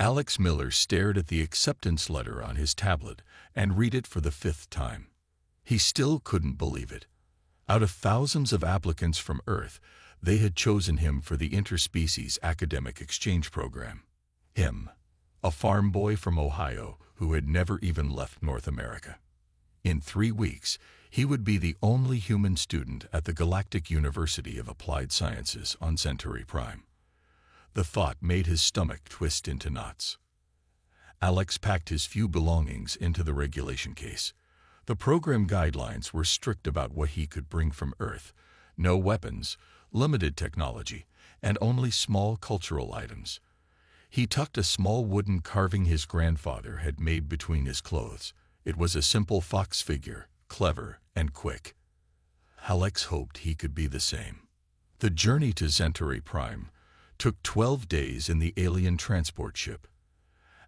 Alex Miller stared at the acceptance letter on his tablet and read it for the 5th time. He still couldn't believe it. Out of thousands of applicants from Earth, they had chosen him for the interspecies academic exchange program. Him, a farm boy from Ohio who had never even left North America. In 3 weeks, he would be the only human student at the Galactic University of Applied Sciences on Centauri Prime. The thought made his stomach twist into knots. Alex packed his few belongings into the regulation case. The program guidelines were strict about what he could bring from Earth: no weapons, limited technology, and only small cultural items. He tucked a small wooden carving his grandfather had made between his clothes. It was a simple fox figure, clever and quick. Alex hoped he could be the same. The journey to Centauri Prime took 12 days in the alien transport ship.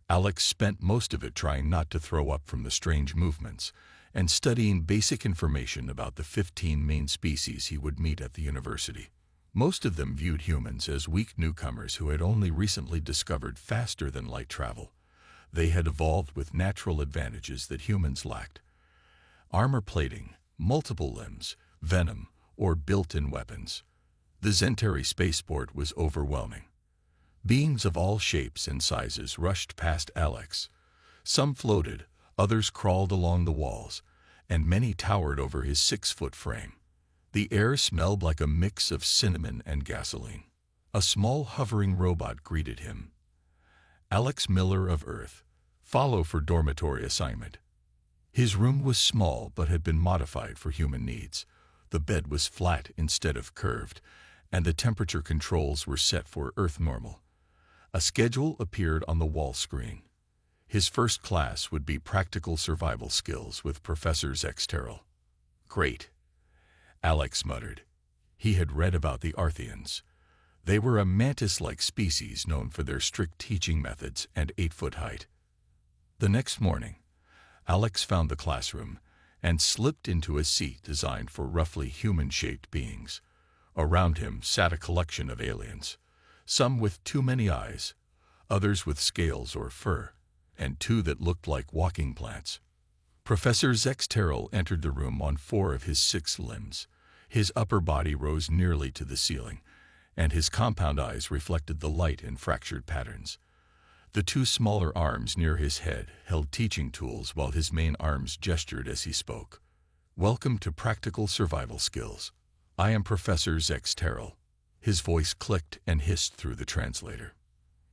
Alex spent most of it trying not to throw up from the strange movements and studying basic information about the 15 main species he would meet at the university. Most of them viewed humans as weak newcomers who had only recently discovered faster-than-light travel. They had evolved with natural advantages that humans lacked: armor plating, multiple limbs, venom, or built-in weapons. The Centauri spaceport was overwhelming. Beings of all shapes and sizes rushed past Alex. Some floated, others crawled along the walls, and many towered over his 6-foot frame. The air smelled like a mix of cinnamon and gasoline. A small hovering robot greeted him. Alex Miller of Earth, follow for dormitory assignment. His room was small but had been modified for human needs. The bed was flat instead of curved, and the temperature controls were set for Earth normal. A schedule appeared on the wall screen. His first class would be practical survival skills with Professor Zexteril. Great, Alex muttered. He had read about the Artheans. They were a mantis-like species known for their strict teaching methods and 8-foot height. The next morning, Alex found the classroom and slipped into a seat designed for roughly human-shaped beings. Around him sat a collection of aliens, some with too many eyes, others with scales or fur, and 2 that looked like walking plants. Professor Zexteril entered the room on 4 of his 6 limbs. His upper body rose nearly to the ceiling, and his compound eyes reflected the light in fractured patterns. The 2 smaller arms near his head held teaching tools while his main arms gestured as he spoke. Welcome to Practical Survival Skills. I am Professor Zexteril. His voice clicked and hissed through the translator.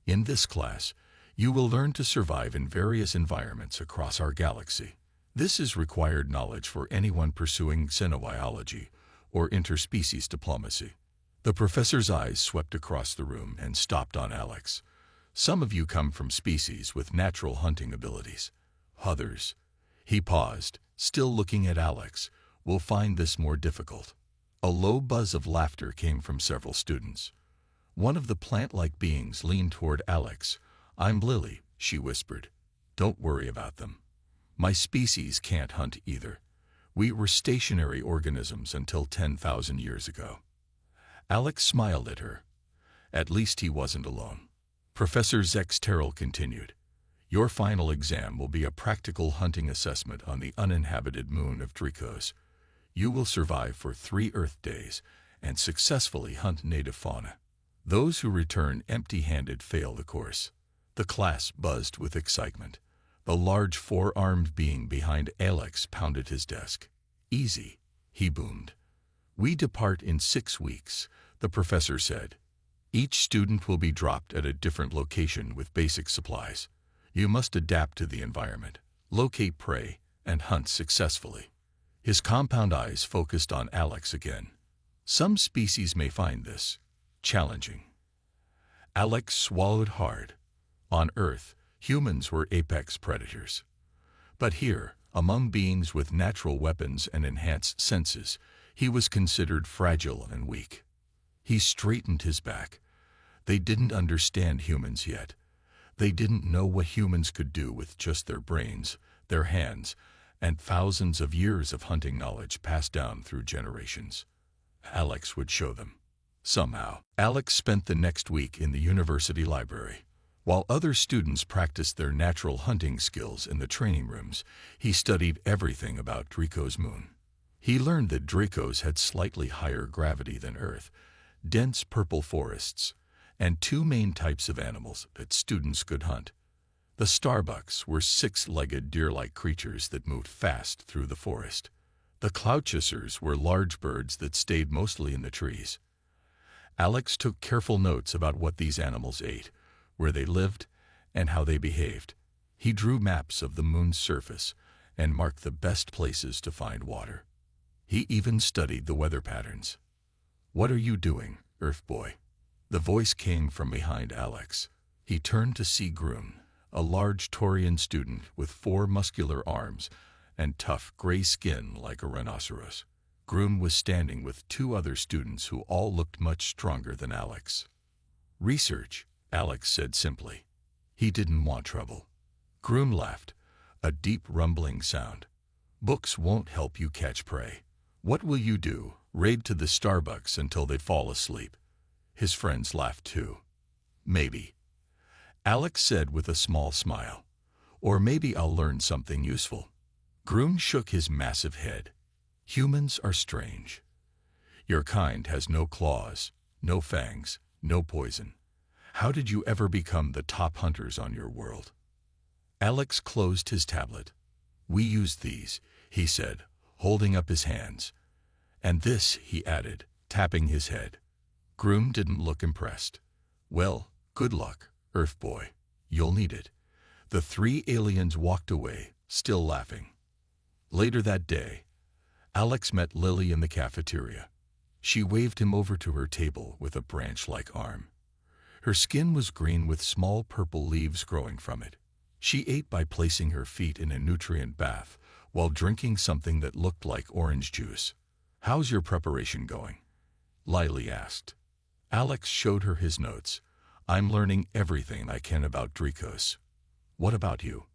In this class, you will learn to survive in various environments across our galaxy. This is required knowledge for anyone pursuing xenobiology or interspecies diplomacy. The professor's eyes swept across the room and stopped on Alex. Some of you come from species with natural hunting abilities. Others, he paused, still looking at Alex, will find this more difficult. A low buzz of laughter came from several students. One of the plant-like beings leaned toward Alex. I'm Lily, she whispered. Don't worry about them. My species can't hunt either. We were stationary organisms until 10,000 years ago. Alex smiled at her. At least he wasn't alone. Professor Zexteril continued. Your final exam will be a practical hunting assessment on the uninhabited moon of Dracos. You will survive for 3 Earth days and successfully hunt native fauna. Those who return empty-handed fail the course. The class buzzed with excitement. The large 4-armed being behind Alex pounded his desk. Easy, he boomed. We depart in 6 weeks, the professor said. Each student will be dropped at a different location with basic supplies. You must adapt to the environment, locate prey, and hunt successfully. His compound eyes focused on Alex again. Some species may find this challenging. Alex swallowed hard. On Earth, humans were apex predators. But here, among beings with natural weapons and enhanced senses, he was considered fragile and weak. He straightened his back. They didn't understand humans yet. They didn't know what humans could do with just their brains, their hands, and thousands of years of hunting knowledge passed down through generations. Alex would show them. Somehow, Alex spent the next week in the university library. While other students practiced their natural hunting skills in the training rooms, he studied everything about Draco's moon. He learned that Dracos had slightly higher gravity than Earth, dense purple forests, and two main types of animals that students could hunt. The starbucks were six-legged deer-like creatures that moved fast through the forest. The cloud chasers were large birds that stayed mostly in the trees. Alex took careful notes about what these animals ate, where they lived, and how they behaved. He drew maps of the moon's surface and marked the best places to find water. He even studied the weather patterns. "What are you doing, Earth Boy?" The voice came from behind Alex. He turned to see Groom, a large Taurian student with 4 muscular arms and tough gray skin like a rhinoceros. Groom was standing with 2 other students who all looked much stronger than Alex. "Research," Alex said simply. He didn't want trouble. Groom laughed, a deep rumbling sound. "Books won't help you catch prey. What will you do, raid to the starbucks until they fall asleep?" His friends laughed too. "Maybe," Alex said with a small smile. "Or maybe I'll learn something useful." Groom shook his massive head. "Humans are strange. Your kind has no claws, no fangs, no poison. How did you ever become the top hunters on your world?" Alex closed his tablet. "We used these," he said, holding up his hands. "And this," he added, tapping his head. Groom didn't look impressed. "Well, good luck, Earth Boy. You'll need it." The 3 aliens walked away, still laughing. Later that day, Alex met Lily in the cafeteria. She waved him over to her table with a branch-like arm. Her skin was green with small purple leaves growing from it. She ate by placing her feet in a nutrient bath while drinking something that looked like orange juice. "How's your preparation going?" Lily asked. Alex showed her his notes. "I'm learning everything I can about Dracos." "What about you?"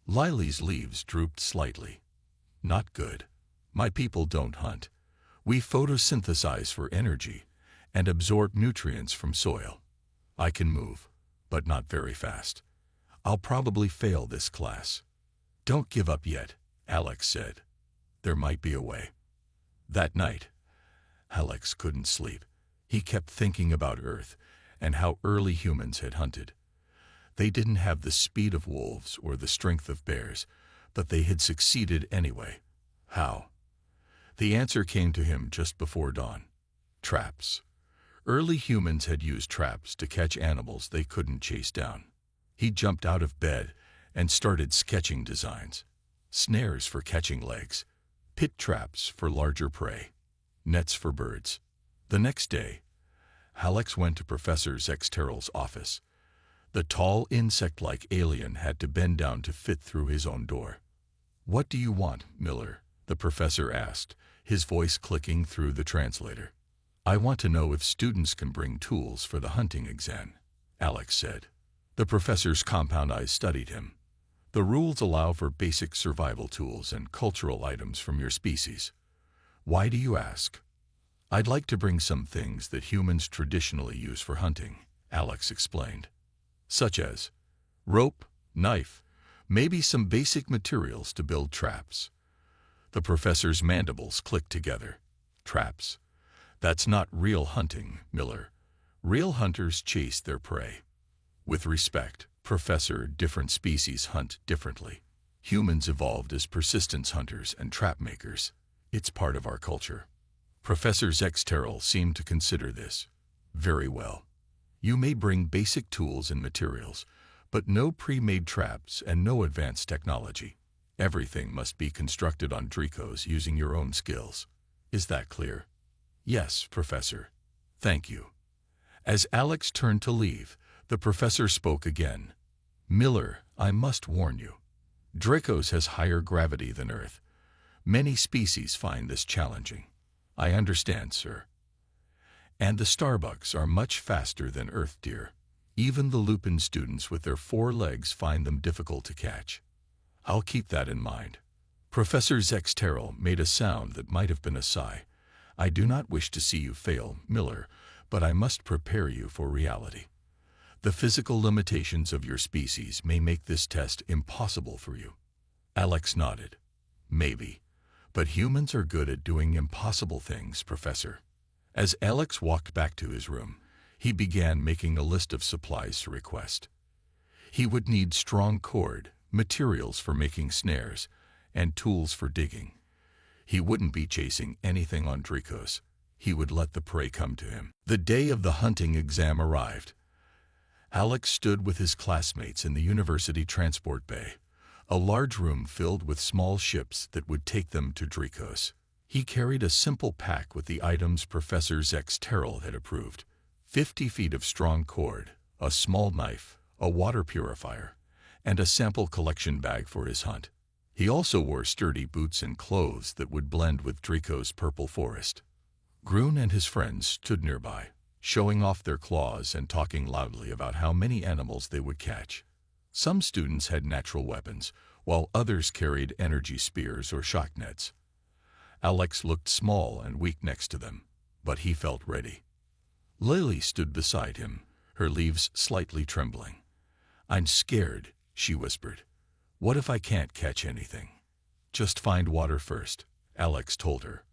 Lily's leaves drooped slightly. "Not good. My people don't hunt. We photosynthesize for energy and absorb nutrients from soil. I can move, but not very fast. I'll probably fail this class." "Don't give up yet," Alex said. "There might be a way." That night, Alex couldn't sleep. He kept thinking about Earth and how early humans had hunted. They didn't have the speed of wolves or the strength of bears, but they had succeeded anyway. How? The answer came to him just before dawn. Traps. Early humans had used traps to catch animals they couldn't chase down. He jumped out of bed and started sketching designs. Snares for catching legs, pit traps for larger prey, nets for birds. The next day, Alex went to Professor Zexteral's office. The tall insect-like alien had to bend down to fit through his own door. "What do you want, Miller?" the professor asked, his voice clicking through the translator. "I want to know if students can bring tools for the hunting exam," Alex said. The professor's compound eyes studied him. "The rules allow for basic survival tools and cultural items from your species. Why do you ask?" "I'd like to bring some things that humans traditionally use for hunting," Alex explained. "Such as rope, knife, maybe some basic materials to build traps." The professor's mandibles clicked together. "Traps? That's not real hunting, Miller. Real hunters chase their prey. With respect, Professor, different species hunt differently. Humans evolved as persistence hunters and trap makers. It's part of our culture." Professor Zexteral seemed to consider this. "Very well. You may bring basic tools and materials, but no pre-made traps and no advanced technology. Everything must be constructed on Dracos using your own skills. Is that clear?" "Yes, Professor. Thank you." As Alex turned to leave, the professor spoke again. "Miller, I must warn you. Dracos has higher gravity than Earth. Many species find this challenging." "I understand, sir." "And the starbucks are much faster than Earth deer. Even the lupin students with their 4 legs find them difficult to catch." "I'll keep that in mind." Professor Zexteral made a sound that might have been a sigh. "I do not wish to see you fail, Miller, but I must prepare you for reality. The physical limitations of your species may make this test impossible for you. Alex nodded. Maybe. But humans are good at doing impossible things, Professor. As Alex walked back to his room, he began making a list of supplies to request. He would need strong cord, materials for making snares, and tools for digging. He wouldn't be chasing anything on Dracos. He would let the prey come to him. The day of the hunting exam arrived. Alex stood with his classmates in the university transport bay, a large room filled with small ships that would take them to Dracos. He carried a simple pack with the items Professor Terrell had approved: 50 feet of strong cord, a small knife, a water purifier, and a sample collection bag for his hunt. He also wore sturdy boots and clothes that would blend with Dracos' purple forest. Grun and his friends stood nearby, showing off their claws and talking loudly about how many animals they would catch. Some students had natural weapons, while others carried energy spears or shock nets. Alex looked small and weak next to them, but he felt ready. Lily stood beside him, her leaves slightly trembling. "I'm scared," she whispered. "What if I can't catch anything?" "Just find water first," Alex told her.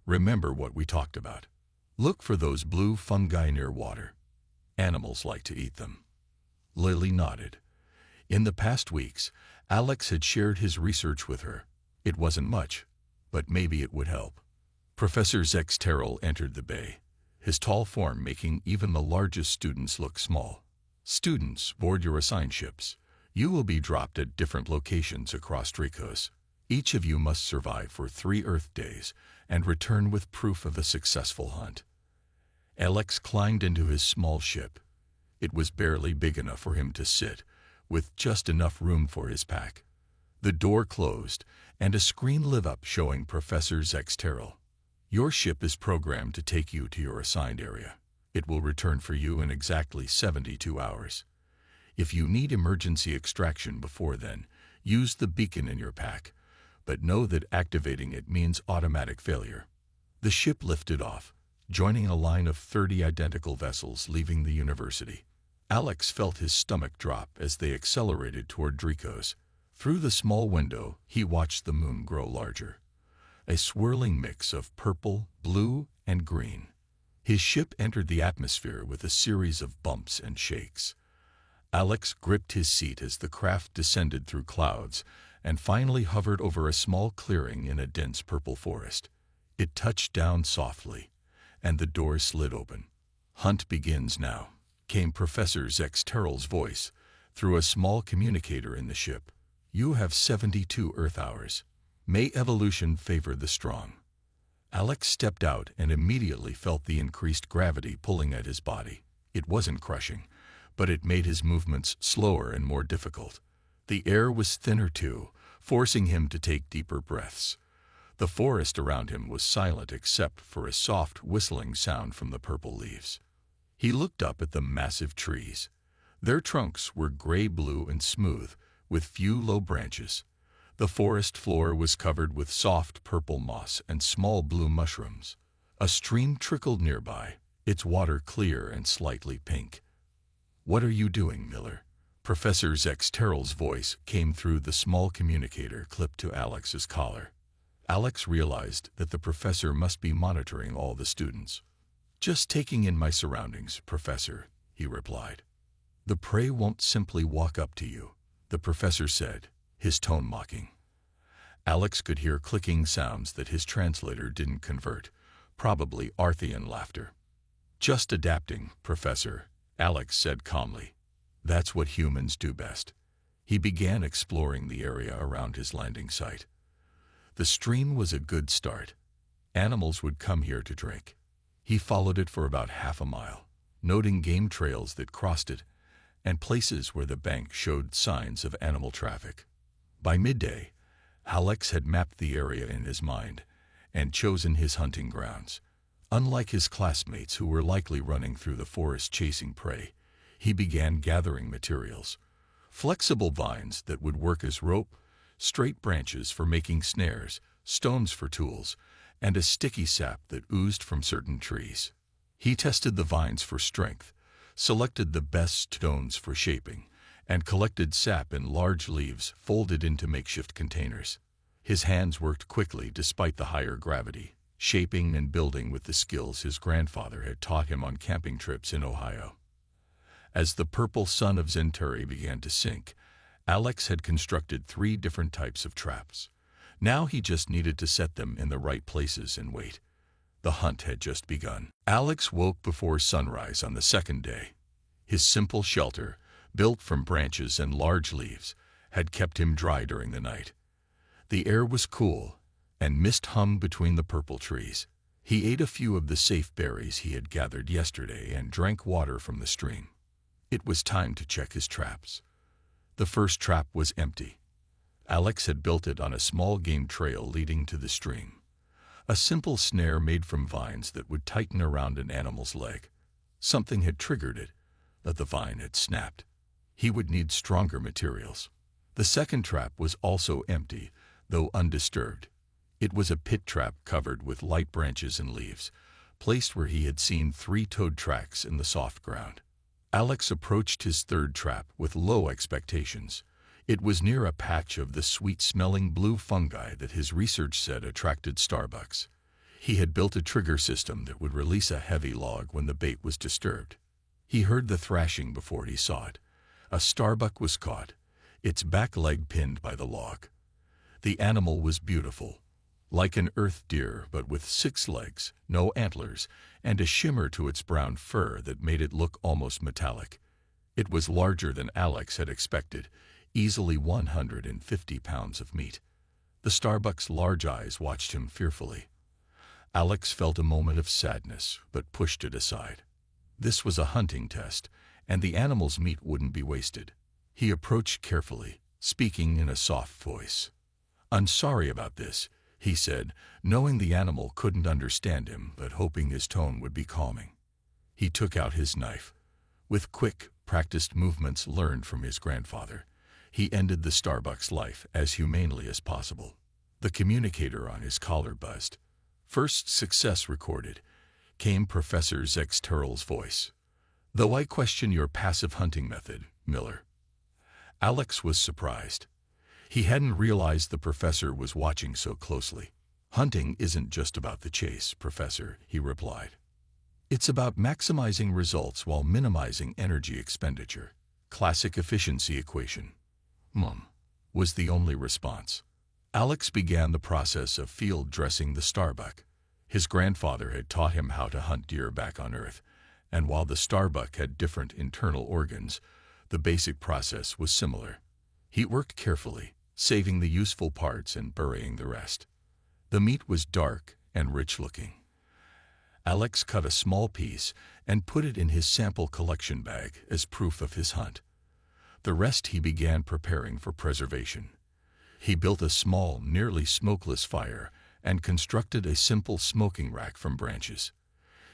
"Remember what we talked about. Look for those blue fungi near water. Animals like to eat them." Lily nodded. In the past weeks, Alex had shared his research with her. It wasn't much, but maybe it would help. Professor Terrell entered the bay, his tall form making even the largest students look small. "Students, board your assigned ships. You will be dropped at different locations across Dracos. Each of you must survive for 3 Earth days and return with proof of a successful hunt." Alex climbed into his small ship. It was barely big enough for him to sit, with just enough room for his pack. The door closed, and a screen lit up showing Professor Terrell. "Your ship is programmed to take you to your assigned area. It will return for you in exactly 72 hours. If you need emergency extraction before then, use the beacon in your pack, but know that activating it means automatic failure." The ship lifted off, joining a line of 30 identical vessels leaving the university. Alex felt his stomach drop as they accelerated toward Dracos. Through the small window, he watched the moon grow larger, a swirling mix of purple, blue, and green. His ship entered the atmosphere with a series of bumps and shakes. Alex gripped his seat as the craft descended through clouds and finally hovered over a small clearing in a dense purple forest. It touched down softly, and the door slid open. "Hunt begins now," came Professor Terrell's voice through a small communicator in the ship. "You have 72 Earth hours. May evolution favor the strong." Alex stepped out and immediately felt the increased gravity pulling at his body. It wasn't crushing, but it made his movements slower and more difficult. The air was thinner too, forcing him to take deeper breaths. The forest around him was silent except for a soft whistling sound from the purple leaves. He looked up at the massive trees. Their trunks were gray-blue and smooth, with few low branches. The forest floor was covered with soft purple moss and small blue mushrooms. A stream trickled nearby, its water clear and slightly pink. "What are you doing, Miller?" Professor Terrell's voice came through the small communicator clipped to Alex's collar. Alex realized that the professor must be monitoring all the students. "Just taking in my surroundings, Professor," he replied. "The prey won't simply walk up to you," the professor said, his tone mocking. Alex could hear clicking sounds that his translator didn't convert, probably Arthian laughter. "Just adapting, Professor," Alex said calmly. "That's what humans do best." He began exploring the area around his landing site. The stream was a good start. Animals would come here to drink. He followed it for about half a mile, noting game trails that crossed it and places where the bank showed signs of animal traffic. By midday, Alex had mapped the area in his mind and chosen his hunting grounds. Unlike his classmates who were likely running through the forest chasing prey, he began gathering materials: flexible vines that would work as rope, straight branches for making snares, stones for tools, and a sticky sap that oozed from certain trees. He tested the vines for strength, selected the best stones for shaping, and collected sap in large leaves folded into makeshift containers. His hands worked quickly despite the higher gravity, shaping and building with the skills his grandfather had taught him on camping trips in Ohio. As the purple sun of Centauri began to sink, Alex had constructed 3 different types of traps. Now he just needed to set them in the right places and wait. The hunt had just begun. Alex woke before sunrise on the second day. His simple shelter, built from branches and large leaves, had kept him dry during the night. The air was cool, and mist hummed between the purple trees. He ate a few of the safe berries he had gathered yesterday and drank water from the stream. It was time to check his traps. The first trap was empty. Alex had built it on a small game trail leading to the stream. A simple snare made from vines that would tighten around an animal's leg. Something had triggered it, that the vine had snapped. He would need stronger materials. The second trap was also empty, though undisturbed. It was a pit trap covered with light branches and leaves, placed where he had seen 3-toed tracks in the soft ground. Alex approached his third trap with low expectations. It was near a patch of the sweet-smelling blue fungi that his research said attracted starbucks. He had built a trigger system that would release a heavy log when the bait was disturbed. He heard the thrashing before he saw it. A starbuck was caught, its back leg pinned by the log. The animal was beautiful, like an earth deer but with 6 legs, no antlers, and a shimmer to its brown fur that made it look almost metallic. It was larger than Alex had expected, easily 150 pounds of meat. The starbuck's large eyes watched him fearfully. Alex felt a moment of sadness, but pushed it aside. This was a hunting test, and the animal's meat wouldn't be wasted. He approached carefully, speaking in a soft voice. "I'm sorry about this," he said, knowing the animal couldn't understand him, but hoping his tone would be calming. He took out his knife. With quick, practiced movements learned from his grandfather, he ended the starbuck's life as humanely as possible. The communicator on his collar buzzed. "First success recorded," came Professor Zexterl's voice. "Though I question your passive hunting method, Miller." Alex was surprised. He hadn't realized the professor was watching so closely. "Hunting isn't just about the chase, Professor," he replied. "It's about maximizing results while minimizing energy expenditure. Classic efficiency equation." Was the only response. Alex began the process of field dressing the starbuck. His grandfather had taught him how to hunt deer back on Earth, and while the starbuck had different internal organs, the basic process was similar. He worked carefully, saving the useful parts and burying the rest. The meat was dark and rich-looking. Alex cut a small piece and put it in his sample collection bag as proof of his hunt. The rest he began preparing for preservation. He built a small, nearly smokeless fire and constructed a simple smoking rack from branches.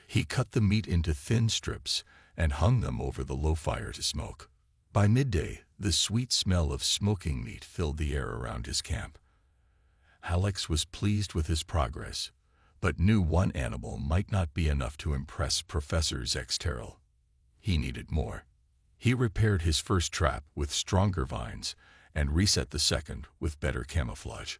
He cut the meat into thin strips and hung them over the low fire to smoke. By midday, the sweet smell of smoking meat filled the air around his camp. Alex was pleased with his progress, but knew one animal might not be enough to impress Professor Zexterl. He needed more. He repaired his first trap with stronger vines and reset the second with better camouflage.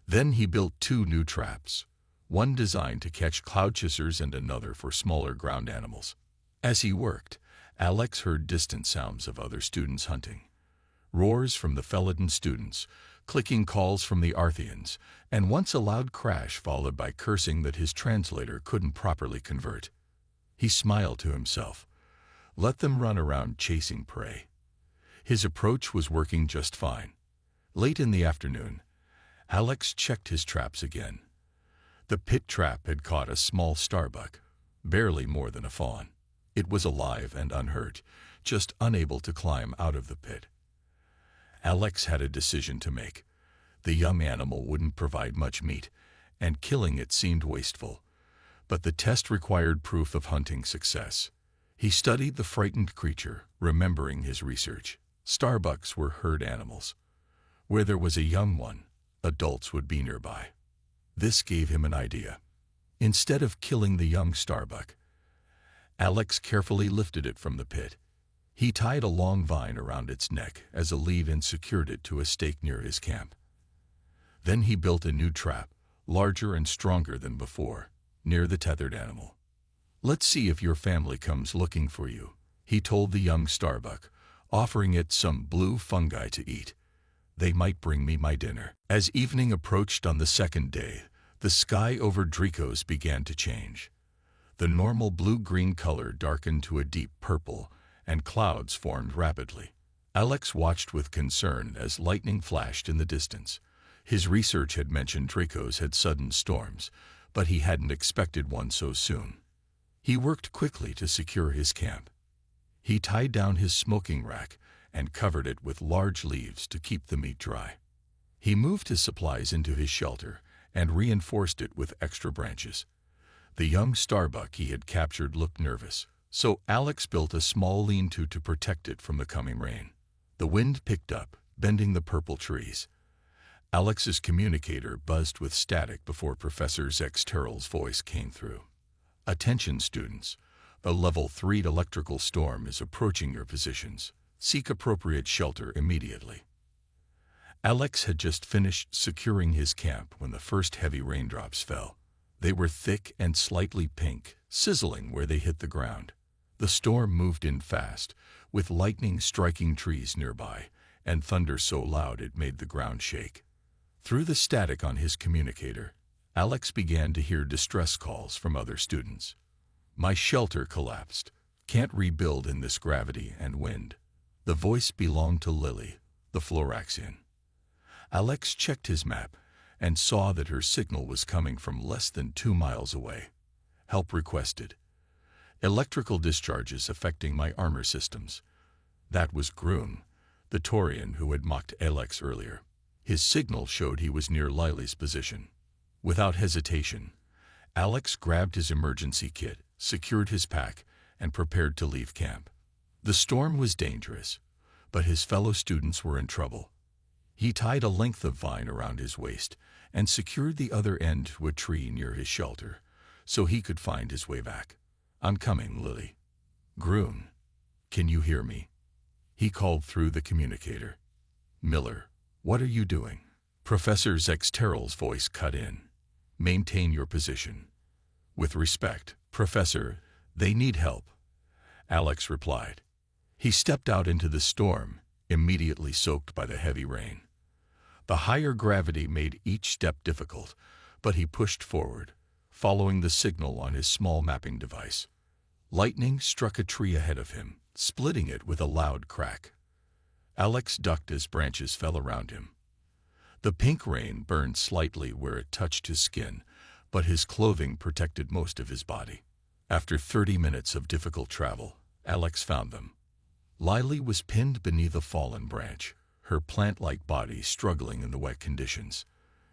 Then he built 2 new traps, one designed to catch cloud chasers and another for smaller ground animals. As he worked, Alex heard distant sounds of other students hunting. Roars from the Felidon students, clicking calls from the Arthians, and once a loud crash followed by cursing that his translator couldn't properly convert. He smiled to himself. Let them run around chasing prey. His approach was working just fine. Late in the afternoon, Alex checked his traps again. The pit trap had caught a small starbuck, barely more than a fawn. It was alive and unhurt, just unable to climb out of the pit. Alex had a decision to make. The young animal wouldn't provide much meat, and killing it seemed wasteful. But the test required proof of hunting success. He studied the frightened creature, remembering his research. Starbucks were herd animals. Where there was a young one, adults would be nearby. This gave him an idea. Instead of killing the young starbuck, Alex carefully lifted it from the pit. He tied a long vine around its neck as a lead and secured it to a stake near his camp. Then he built a new trap, larger and stronger than before, near the tethered animal. "Let's see if your family comes looking for you," he told the young starbuck, offering it some blue fungi to eat. "They might bring me my dinner." As evening approached on the second day, the sky over Dracos began to change. The normal blue-green color darkened to a deep purple, and clouds formed rapidly. Alex watched with concern as lightning flashed in the distance. His research had mentioned Dracos had sudden storms, but he hadn't expected one so soon. He worked quickly to secure his camp. He tied down his smoking rack and covered it with large leaves to keep the meat dry. He moved his supplies into his shelter and reinforced it with extra branches. The young starbuck he had captured looked nervous, so Alex built a small lean-to to protect it from the coming rain. The wind picked up, bending the purple trees. Alex's communicator buzzed with static before Professor Zexteral's voice came through. "Attention, students. A level 3 electrical storm is approaching your positions. Seek appropriate shelter immediately." Alex had just finished securing his camp when the first heavy raindrops fell. They were thick and slightly pink, sizzling where they hit the ground. The storm moved in fast, with lightning striking trees nearby, and thunder so loud it made the ground shake. Through the static on his communicator, Alex began to hear distress calls from other students. "My shelter collapsed. Can't rebuild in this gravity and wind." The voice belonged to Lily, the Floraxian. Alex checked his map and saw that her signal was coming from less than 2 miles away. Help requested. Electrical discharges affecting my armor systems. That was Grun, the Taurian who had mocked Alex earlier. His signal showed he was near Lily's position. Without hesitation, Alex grabbed his emergency kit, secured his pack, and prepared to leave camp. The storm was dangerous, but his fellow students were in trouble. He tied a length of vine around his waist and secured the other end to a tree near his shelter, so he could find his way back. "I'm coming, Lily." "Grun, can you hear me?" he called through the communicator. "Miller, what are you doing?" Professor Zexteral's voice cut in. "Maintain your position." "With respect, Professor, they need help," Alex replied. He stepped out into the storm, immediately soaked by the heavy rain. The higher gravity made each step difficult, but he pushed forward, following the signal on his small mapping device. Lightning struck a tree ahead of him, splitting it with a loud crack. Alex ducked as branches fell around him. The pink rain burned slightly where it touched his skin, but his clothing protected most of his body. After 30 minutes of difficult travel, Alex found them. Lily was pinned beneath a fallen branch, her plant-like body struggling in the wet conditions.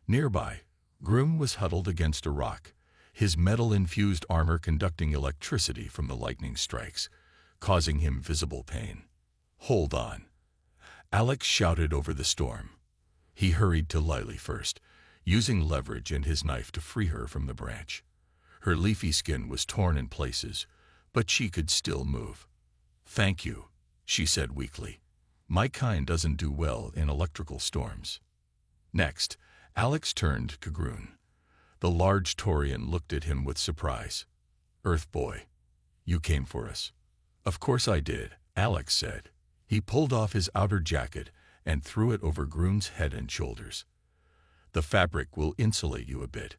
Nearby, Grun was huddled against a rock, his metal-infused armor conducting electricity from the lightning strikes, causing him visible pain. "Hold on," Alex shouted over the storm. He hurried to Lily first, using leverage and his knife to free her from the branch. Her leafy skin was torn in places, but she could still move. "Thank you," she said weakly. "My kind doesn't do well in electrical storms." Next, Alex turned to Grun. The large Taurian looked at him with surprise. "Earth boy, you came for us." "Of course I did," Alex said. He pulled off his outer jacket and threw it over Grun's head and shoulders. "The fabric will insulate you a bit.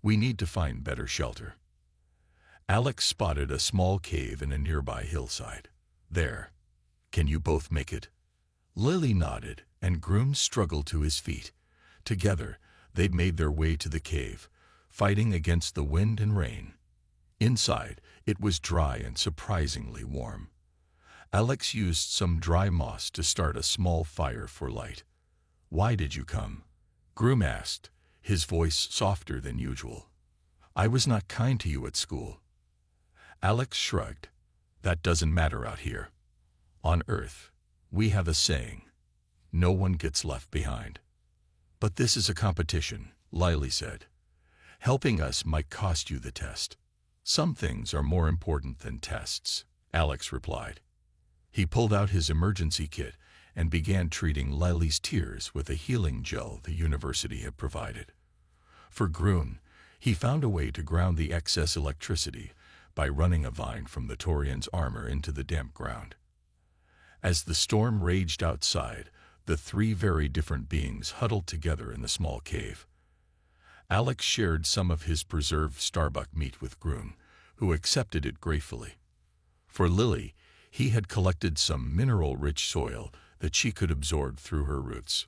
We need to find better shelter." Alex spotted a small cave in a nearby hillside. "There. Can you both make it?" Lily nodded, and Grun struggled to his feet. Together, they'd made their way to the cave, fighting against the wind and rain. Inside, it was dry and surprisingly warm. Alex used some dry moss to start a small fire for light. "Why did you come?" Grun asked, his voice softer than usual. "I was not kind to you at school." Alex shrugged. "That doesn't matter out here. On Earth, we have a saying, no one gets left behind." "But this is a competition," Lily said. "Helping us might cost you the test." "Some things are more important than tests," Alex replied. He pulled out his emergency kit and began treating Lily's tears with a healing gel the university had provided. For Grun, he found a way to ground the excess electricity by running a vine from the Taurian's armor into the damp ground. As the storm raged outside, the three very different beings huddled together in the small cave. Alex shared some of his preserved starbuck meat with Grun, who accepted it gratefully. For Lily, he had collected some mineral-rich soil that she could absorb through her roots.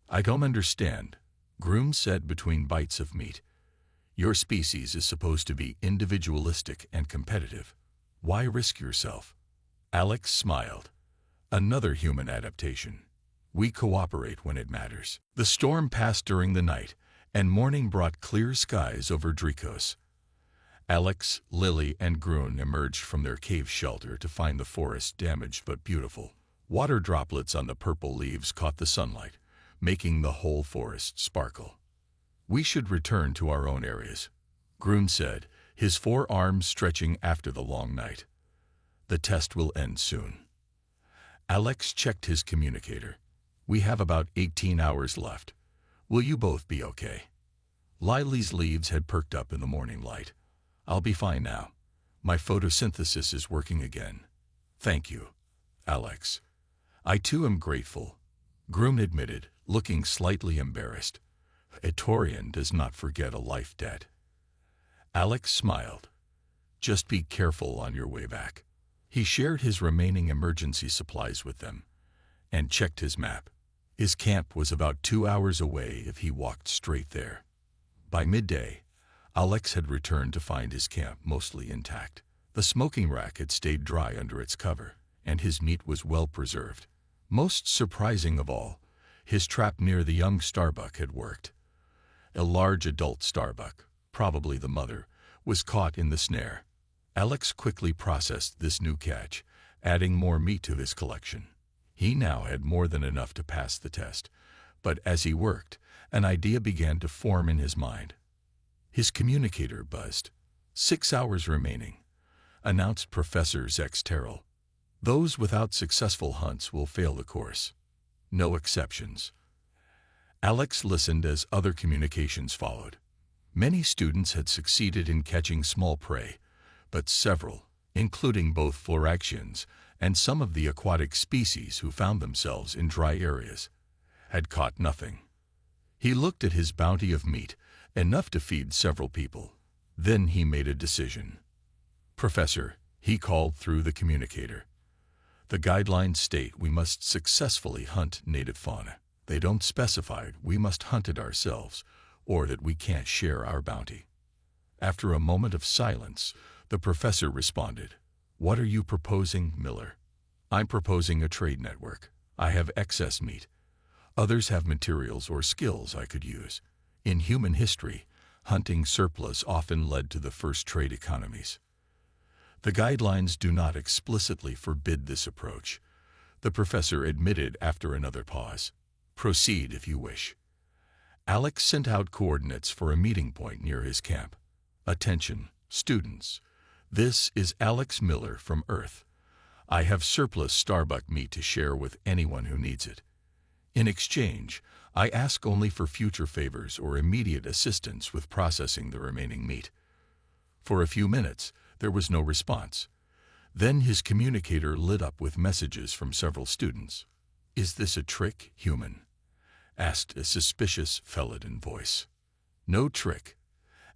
"I don't understand," Grun said between bites of meat. "Your species is supposed to be individualistic and competitive. Why risk yourself?" Alex smiled. "Another human adaptation. We cooperate when it matters." The storm passed during the night, and morning brought clear skies over Drikos. Alex, Lily, and Grun emerged from their cave shelter to find the forest damaged but beautiful. Water droplets on the purple leaves caught the sunlight, making the whole forest sparkle. "We should return to our own areas," Grun said, his forearms stretching after the long night. "The test will end soon." Alex checked his communicator. "We have about 18 hours left. Will you both be okay?" Lily's leaves had perked up in the morning light. "I'll be fine now. My photosynthesis is working again." "Thank you, Alex." "I too am grateful," Grun admitted, looking slightly embarrassed. "A Taurian does not forget a life debt." Alex smiled. "Just be careful on your way back." He shared his remaining emergency supplies with them and checked his map. His camp was about 2 hours away if he walked straight there. By midday, Alex had returned to find his camp mostly intact. The smoking rack had stayed dry under its cover, and his meat was well preserved. Most surprising of all, his trap near the young starbuck had worked. A large adult starbuck, probably the mother, was caught in the snare. Alex quickly processed this new catch, adding more meat to his collection. He now had more than enough to pass the test, but as he worked, an idea began to form in his mind. His communicator buzzed. 6 hours remaining," announced Professor Zex Terrell. "Those without successful hunts will fail the course. No exceptions." Alex listened as other communications followed. Many students had succeeded in catching small prey, but several, including both Floraxians and some of the aquatic species who found themselves in dry areas, had caught nothing. He looked at his bounty of meat, enough to feed several people. Then he made a decision. "Professor," he called through the communicator, "the guidelines state we must successfully hunt native fauna. They don't specify we must hunt it ourselves or that we can't share our bounty." After a moment of silence, the professor responded, "What are you proposing, Miller?" "I'm proposing a trade network. I have excess meat. Others have materials or skills I could use. In human history, hunting surplus often led to the first trade economies. The guidelines do not explicitly forbid this approach," the professor admitted after another pause. "Proceed if you wish." Alex sent out coordinates for a meeting point near his camp. "Attention, students. This is Alex Miller from Earth. I have surplus starbuck meat to share with anyone who needs it. In exchange, I ask only for future favors or immediate assistance with processing the remaining meat." For a few minutes, there was no response. Then his communicator lit up with messages from several students. "Is this a trick, human?" asked a suspicious Felidin voice. "No trick,"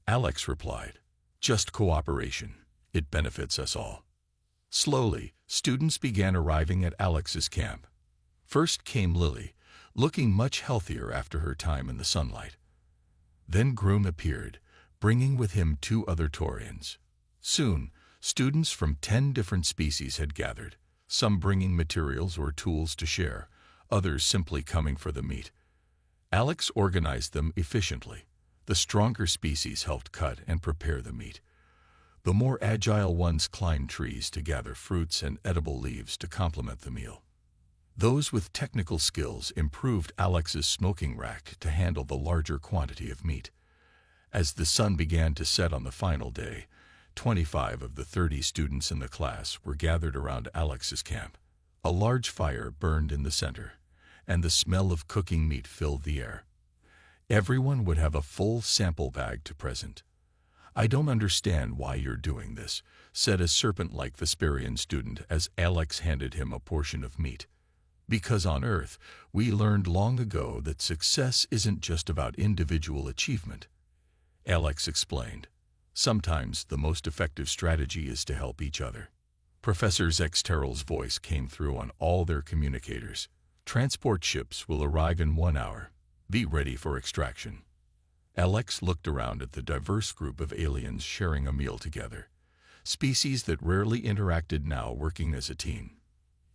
Alex replied. "Just cooperation. It benefits us all." Slowly, students began arriving at Alex's camp. First came Lily, looking much healthier after her time in the sunlight. Then Grun appeared, bringing with him 2 other Taurians. Soon, students from 10 different species had gathered, some bringing materials or tools to share, others simply coming for the meat. Alex organized them efficiently. The stronger species helped cut and prepare the meat. The more agile ones climbed trees to gather fruits and edible leaves to complement the meal. Those with technical skills improved Alex's smoking rack to handle the larger quantity of meat. As the sun began to set on the final day, 25 of the 30 students in the class were gathered around Alex's camp. A large fire burned in the center, and the smell of cooking meat filled the air. Everyone would have a full sample bag to present. "I don't understand why you're doing this," said a serpent-like Vesperian student as Alex handed him a portion of meat. "Because on Earth, we learned long ago that success isn't just about individual achievement," Alex explained. "Sometimes the most effective strategy is to help each other." Professor Zexteral's voice came through on all their communicators. "Transport ships will arrive in 1 hour. Be ready for extraction." Alex looked around at the diverse group of aliens sharing a meal together, species that rarely interacted now working as a team.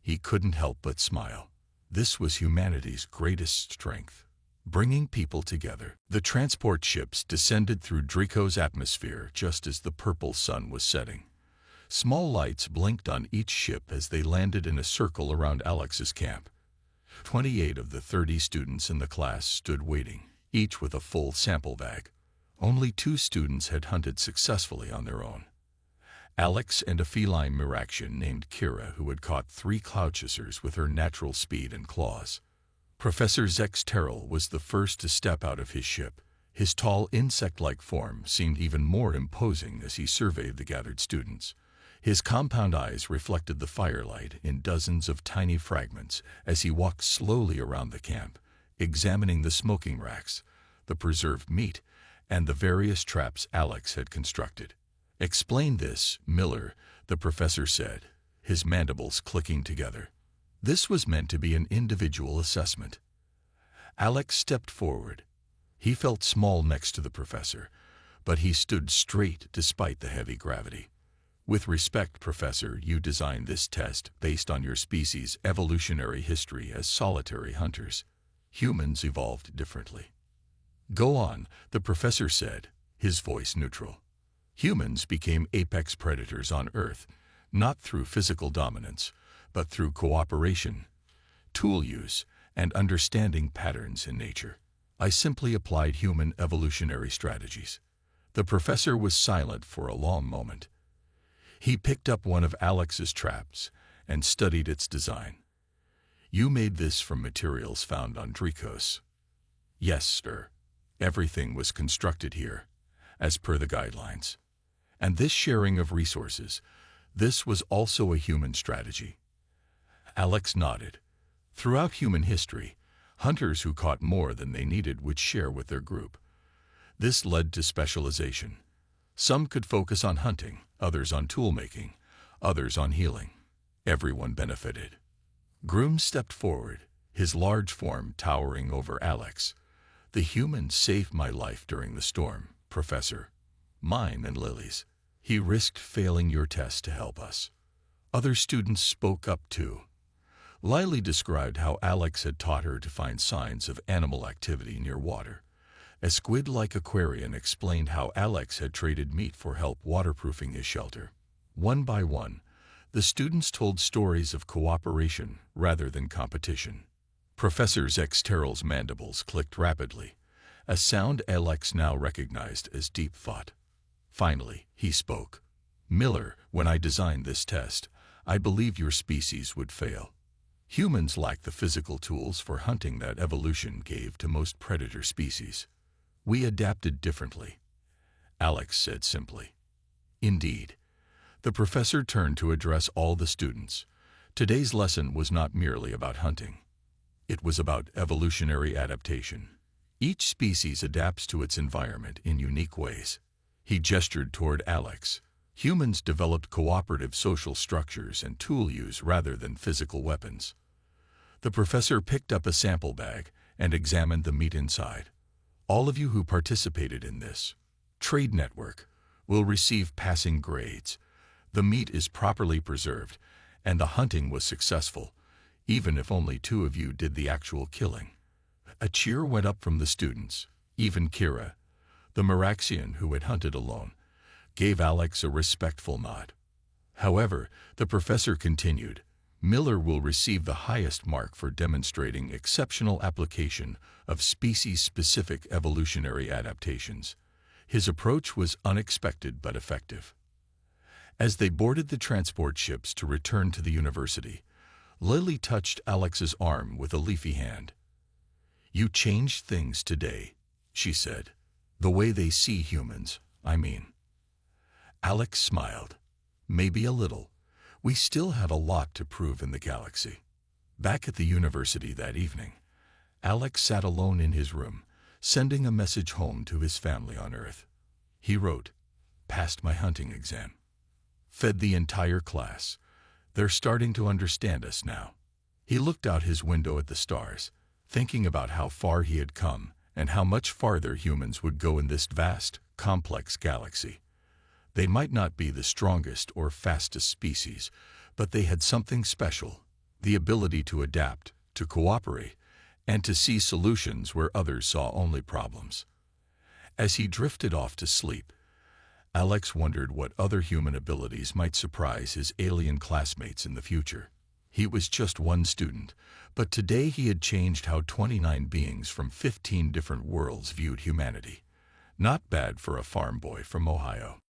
He couldn't help but smile. This was humanity's greatest strength, bringing people together. The transport ships descended through Draco's atmosphere just as the purple sun was setting. Small lights blinked on each ship as they landed in a circle around Alex's camp. 28 of the 30 students in the class stood waiting, each with a full sample bag. Only 2 students had hunted successfully on their own. Alex and a feline Miraxian named Kira, who had caught 3 cloudchasers with her natural speed and claws. Professor Zexteral was the first to step out of his ship. His tall insect-like form seemed even more imposing as he surveyed the gathered students. His compound eyes reflected the firelight in dozens of tiny fragments as he walked slowly around the camp, examining the smoking racks, the preserved meat, and the various traps Alex had constructed. "Explain this, Miller," the professor said, his mandibles clicking together. This was meant to be an individual assessment. Alex stepped forward. He felt small next to the professor, but he stood straight despite the heavy gravity. "With respect, Professor, you designed this test based on your species' evolutionary history as solitary hunters. Humans evolved differently." "Go on," the professor said, his voice neutral. "Humans became apex predators on Earth, not through physical dominance, but through cooperation, tool use, and understanding patterns in nature. I simply applied human evolutionary strategies." The professor was silent for a long moment. He picked up one of Alex's traps and studied its design. "You made this from materials found on Dracos." "Yes, sir. Everything was constructed here, as per the guidelines. And this sharing of resources, this was also a human strategy." Alex nodded. Throughout human history, hunters who caught more than they needed would share with their group. This led to specialization. Some could focus on hunting, others on tool-making, others on healing. Everyone benefited. Groom stepped forward, his large form towering over Alex. "The humans saved my life during the storm, Professor. Mine and Lily's. He risked failing your test to help us." Other students spoke up too. Lily described how Alex had taught her to find signs of animal activity near water. A squid-like aquarian explained how Alex had traded meat for help waterproofing his shelter. One by one, the students told stories of cooperation rather than competition. Professor Zexteral's mandibles clicked rapidly, a sound Alex now recognized as deep thought. Finally, he spoke. "Miller, when I designed this test, I believed your species would fail. Humans lack the physical tools for hunting that evolution gave to most predator species. We adapted differently," Alex said simply. "Indeed." The professor turned to address all the students. Today's lesson was not merely about hunting. It was about evolutionary adaptation. Each species adapts to its environment in unique ways. He gestured toward Alex. Humans developed cooperative social structures and tool use rather than physical weapons. The professor picked up a sample bag and examined the meat inside. "All of you who participated in this trade network will receive passing grades. The meat is properly preserved, and the hunting was successful, even if only 2 of you did the actual killing." A cheer went up from the students. Even Kira, the Miraxian who had hunted alone, gave Alex a respectful nod. However, the professor continued, "Miller will receive the highest mark for demonstrating exceptional application of species-specific evolutionary adaptations. His approach was unexpected but effective." As they boarded the transport ships to return to the university, Lily touched Alex's arm with a leafy hand. "You changed things today," she said. "The way they see humans, I mean." Alex smiled. "Maybe a little. We still have a lot to prove in the galaxy." Back at the university that evening, Alex sat alone in his room, sending a message home to his family on Earth. He wrote, "Passed my hunting exam. Fed the entire class. They're starting to understand us now." He looked out his window at the stars, thinking about how far he had come and how much farther humans would go in this vast, complex galaxy. They might not be the strongest or fastest species, but they had something special, the ability to adapt, to cooperate, and to see solutions where others saw only problems. As he drifted off to sleep, Alex wondered what other human abilities might surprise his alien classmates in the future. He was just one student, but today he had changed how 29 beings from 15 different worlds viewed humanity. Not bad for a farm boy from Ohio.